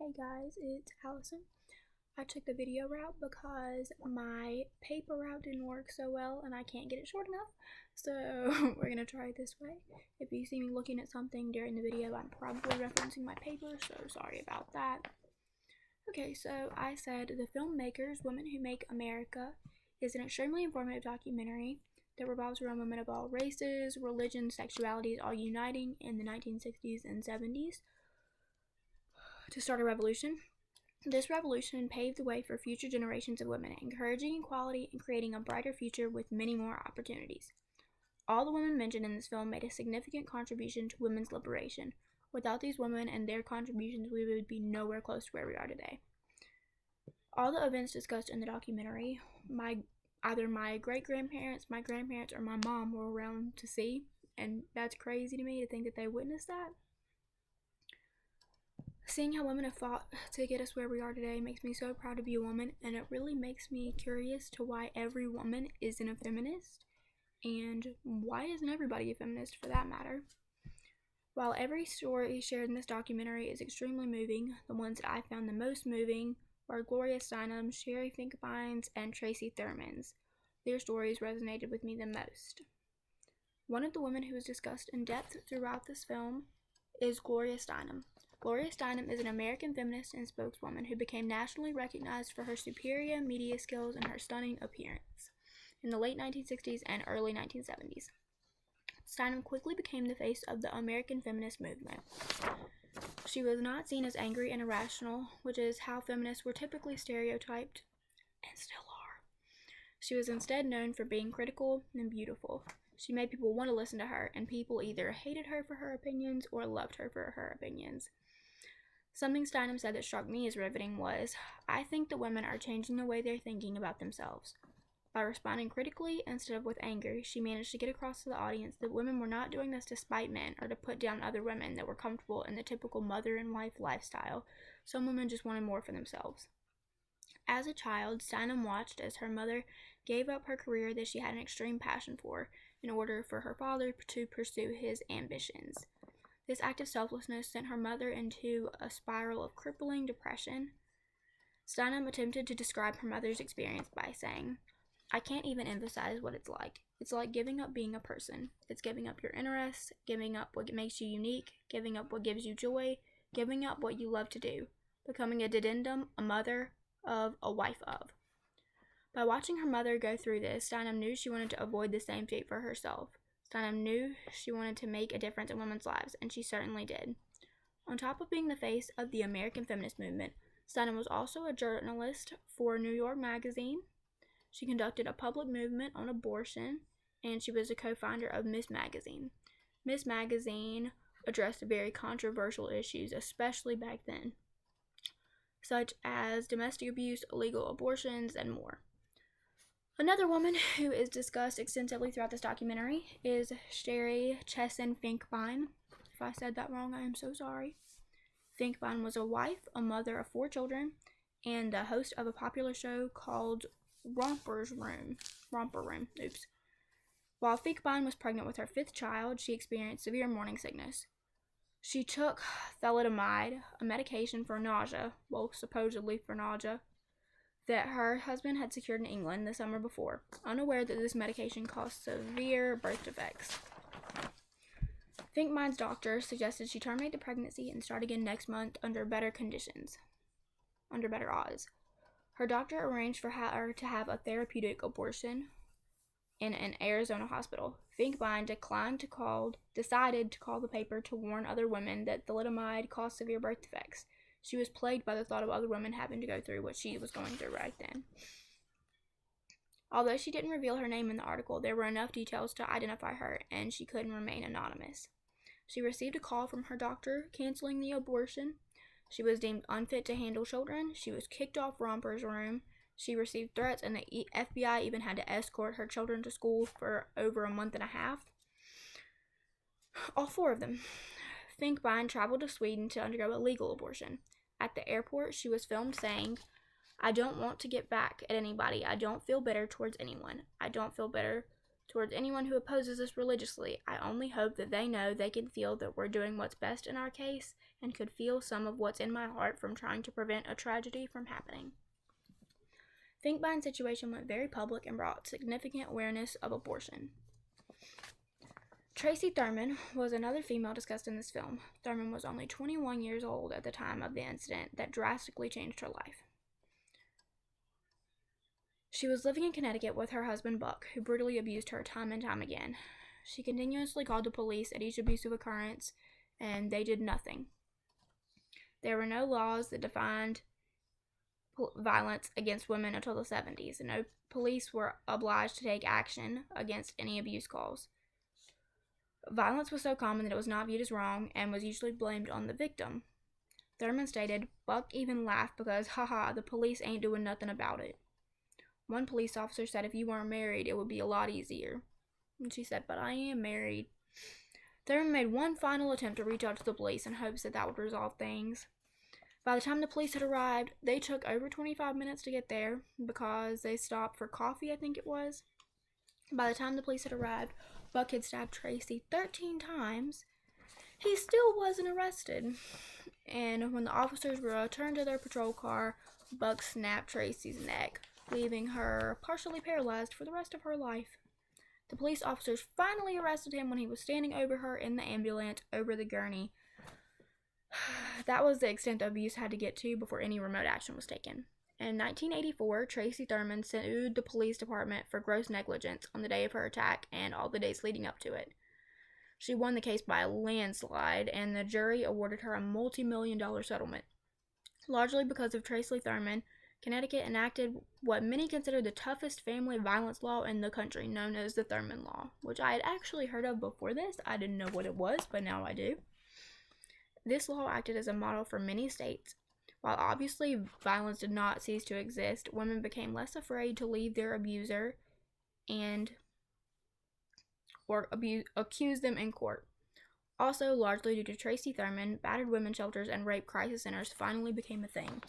Hey guys, it's Allison. I took the video route because my paper route didn't work so well and I can't get it short enough. So we're gonna try it this way. If you see me looking at something during the video, I'm probably referencing my paper, so sorry about that. Okay, so I said the filmmakers, Women Who Make America, is an extremely informative documentary that revolves around women of all races, religions, sexualities, all uniting in the 1960s and 70s to start a revolution. This revolution paved the way for future generations of women, encouraging equality and creating a brighter future with many more opportunities. All the women mentioned in this film made a significant contribution to women's liberation. Without these women and their contributions, we would be nowhere close to where we are today. All the events discussed in the documentary, either my great-grandparents, my grandparents, or my mom were around to see, and that's crazy to me to think that they witnessed that. Seeing how women have fought to get us where we are today makes me so proud to be a woman, and it really makes me curious to why every woman isn't a feminist, and why isn't everybody a feminist for that matter. While every story shared in this documentary is extremely moving, the ones that I found the most moving were Gloria Steinem, Sherry Finkbeins, and Tracy Thurmans. Their stories resonated with me the most. One of the women who was discussed in depth throughout this film is Gloria Steinem. Gloria Steinem is an American feminist and spokeswoman who became nationally recognized for her superior media skills and her stunning appearance in the late 1960s and early 1970s. Steinem quickly became the face of the American feminist movement. She was not seen as angry and irrational, which is how feminists were typically stereotyped, and still are. She was instead known for being critical and beautiful. She made people want to listen to her, and people either hated her for her opinions or loved her for her opinions. Something Steinem said that struck me as riveting was, "I think that women are changing the way they're thinking about themselves." By responding critically instead of with anger, she managed to get across to the audience that women were not doing this to spite men or to put down other women that were comfortable in the typical mother and wife lifestyle. Some women just wanted more for themselves. As a child, Steinem watched as her mother gave up her career that she had an extreme passion for in order for her father to pursue his ambitions. This act of selflessness sent her mother into a spiral of crippling depression. Steinem attempted to describe her mother's experience by saying, "I can't even emphasize what it's like. It's like giving up being a person. It's giving up your interests, giving up what makes you unique, giving up what gives you joy, giving up what you love to do, becoming a dedendum, a mother of, a wife of." By watching her mother go through this, Steinem knew she wanted to avoid the same fate for herself. Steinem knew she wanted to make a difference in women's lives, and she certainly did. On top of being the face of the American feminist movement, Steinem was also a journalist for New York Magazine. She conducted a public movement on abortion, and she was a co-founder of Ms. Magazine. Ms. Magazine addressed very controversial issues, especially back then, such as domestic abuse, illegal abortions, and more. Another woman who is discussed extensively throughout this documentary is Sherry Chesson Finkbein. If I said that wrong, I am so sorry. Finkbein was a wife, a mother of 4 children, and the host of a popular show called Romper Room. While Finkbein was pregnant with her 5th child, she experienced severe morning sickness. She took thalidomide, a medication for nausea, supposedly for nausea, that her husband had secured in England the summer before, unaware that this medication caused severe birth defects. Finkbein's doctor suggested she terminate the pregnancy and start again next month under better odds. Her doctor arranged for her to have a therapeutic abortion in an Arizona hospital. Finkbein decided to call the paper to warn other women that thalidomide caused severe birth defects. She was plagued by the thought of other women having to go through what she was going through right then. Although she didn't reveal her name in the article, there were enough details to identify her, and she couldn't remain anonymous. She received a call from her doctor canceling the abortion. She was deemed unfit to handle children. She was kicked off Romper's Room. She received threats, and the FBI even had to escort her children to school for over a month and a half. All 4 of them. Finkbein traveled to Sweden to undergo a legal abortion. At the airport, she was filmed saying, "I don't want to get back at anybody. I don't feel bitter towards anyone. I don't feel bitter towards anyone who opposes us religiously. I only hope that they know they can feel that we're doing what's best in our case and could feel some of what's in my heart from trying to prevent a tragedy from happening. Finkbein's situation went very public and brought significant awareness of abortion. Tracy Thurman was another female discussed in this film. Thurman was only 21 years old at the time of the incident that drastically changed her life. She was living in Connecticut with her husband Buck, who brutally abused her time and time again. She continuously called the police at each abusive occurrence, and they did nothing. There were no laws that defined violence against women until the 70s, and no police were obliged to take action against any abuse calls. Violence was so common that it was not viewed as wrong and was usually blamed on the victim. Thurman stated, "Buck even laughed because, haha, the police ain't doing nothing about it." One police officer said if you weren't married, it would be a lot easier. And she said, "But I am married." Thurman made one final attempt to reach out to the police in hopes that that would resolve things. By the time the police had arrived, they took over 25 minutes to get there because they stopped for coffee, I think it was. By the time the police had arrived, Buck had stabbed Tracy 13 times. He still wasn't arrested. And when the officers returned to their patrol car, Buck snapped Tracy's neck, leaving her partially paralyzed for the rest of her life. The police officers finally arrested him when he was standing over her in the ambulance over the gurney. That was the extent of abuse had to get to before any remote action was taken. In 1984, Tracy Thurman sued the police department for gross negligence on the day of her attack and all the days leading up to it. She won the case by a landslide, and the jury awarded her a multi-million-dollar settlement. Largely because of Tracy Thurman, Connecticut enacted what many consider the toughest family violence law in the country, known as the Thurman Law, which I had actually heard of before this. I didn't know what it was, but now I do. This law acted as a model for many states. While obviously violence did not cease to exist, women became less afraid to leave their abuser or accuse them in court. Also, largely due to Tracy Thurman, battered women's shelters and rape crisis centers finally became a thing.